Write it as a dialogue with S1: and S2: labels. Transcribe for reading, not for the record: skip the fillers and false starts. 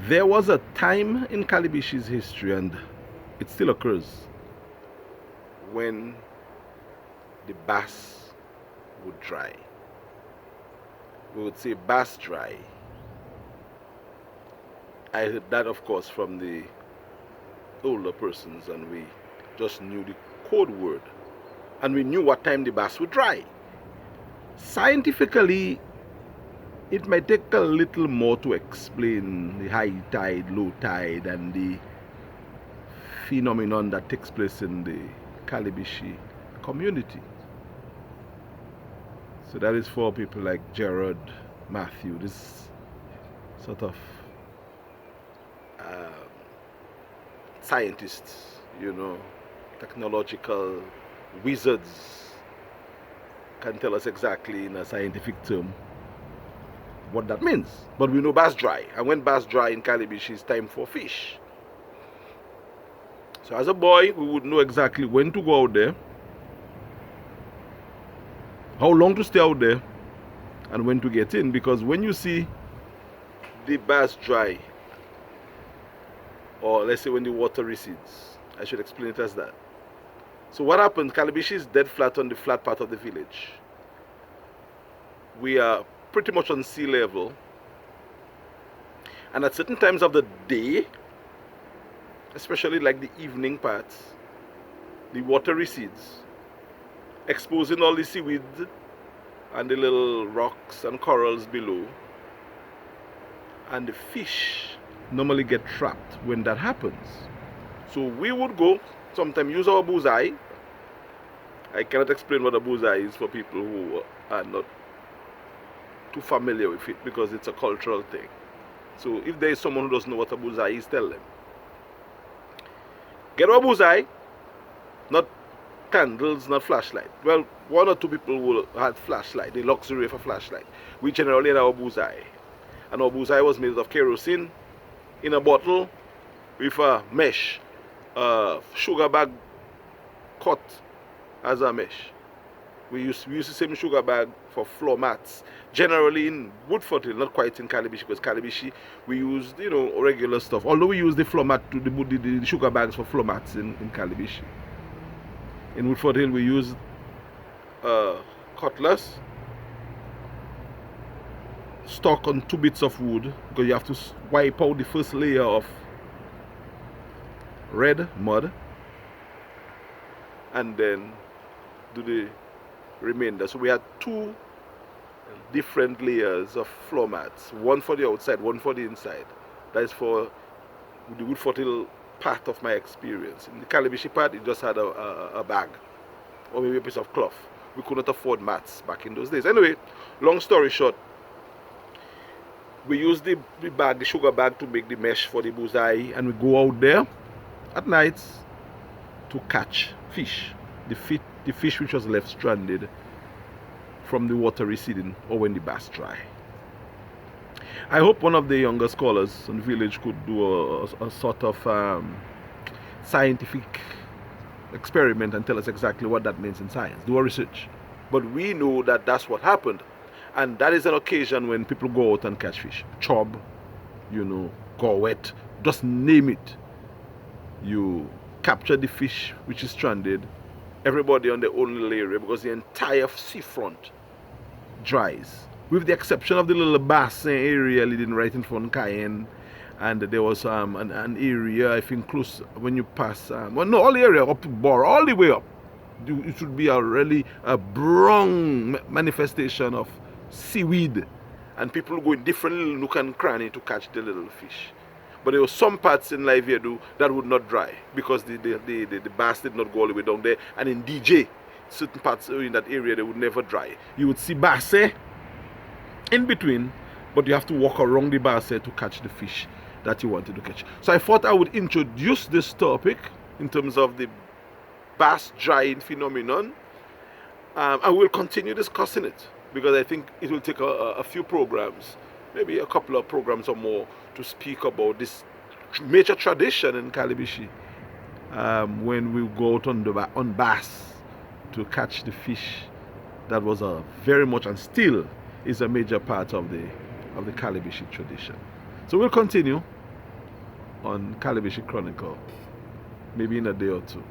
S1: There was a time in Calibishie's history, and it still occurs, when the bass would dry. We would say bass dry. I heard that, of course, from the older persons, and we just knew the code word, and we knew what time the bass would dry. Scientifically, it might take a little more to explain the high tide, low tide, and the phenomenon that takes place in the Calibishie community. So that is for people like Gerard, Matthew, this sort of scientists, you know, technological wizards, can tell us exactly in a scientific term what that means. But we know bass dry, and when bass dry in Calibishie, it's time for fish. So as a boy, we would know exactly when to go out there, how long to stay out there, and when to get in. Because when you see the bass dry, or let's say when the water recedes, I should explain it as that. So what happens, Calibishie is dead flat on the flat part of the village. We are pretty much on sea level, and at certain times of the day, especially like the evening parts, the water recedes, exposing all the seaweed and the little rocks and corals below, and the fish normally get trapped when that happens. So we would go, sometimes use our bullseye. I cannot explain what a bullseye is for people who are not too familiar with it, because it's a cultural thing. So if there is someone who doesn't know what a bullseye is, tell them. Get our bullseye, not candles, not flashlight. Well, one or two people will have flashlight, the luxury of a flashlight. We generally had our bullseye, and our bullseye was made of kerosene in a bottle with a mesh, sugar bag cut as a mesh. We use the same sugar bag for floor mats, generally in Woodford Hill, not quite in Calibishie, because Calibishie we used, you know, regular stuff. Although we use the floor mat to the sugar bags for floor mats in Calibishie. In Woodford Hill we used cutlass, stuck on 2 bits of wood, because you have to wipe out the first layer of red mud and then do the remainder. So we had 2 different layers of floor mats, one for the outside, one for the inside. That is for the Woodford Hill part of my experience. In the Calibishie part, it just had a bag or maybe a piece of cloth. We could not afford mats back in those days. Anyway, long story short, we use the bag, the sugar bag, to make the mesh for the bullseye, and we go out there at nights to catch fish. The fish which was left stranded from the water receding or when the bass dry. I hope one of the younger scholars in the village could do a sort of scientific experiment and tell us exactly what that means in science. Do a research. But we know that that's what happened. And that is an occasion when people go out and catch fish. Chub, you know, gowet, just name it. You capture the fish which is stranded, everybody on their own little area, because the entire seafront dries, with the exception of the little basin area leading right in front of Cayenne. And there was an area, I think, close when you pass, well, no, all the area up to Bor, all the way up. It should be a brown manifestation of seaweed, and people go in different little nook and cranny to catch the little fish. But there were some parts in Liveado that would not dry, because the bass did not go all the way down there, and in DJ, certain parts in that area, they would never dry. You would see bass in between, but you have to walk around the bass to catch the fish that you wanted to catch. So I thought I would introduce this topic in terms of the bass drying phenomenon. I will continue discussing it, because I think it will take a few programs, maybe a couple of programs or more, to speak about this major tradition in Calibishie, when we go out on bass to catch the fish. That was a very much, and still is a major part of the Calibishie tradition. So we'll continue. on Calibishie Chronicle, maybe in a day or two.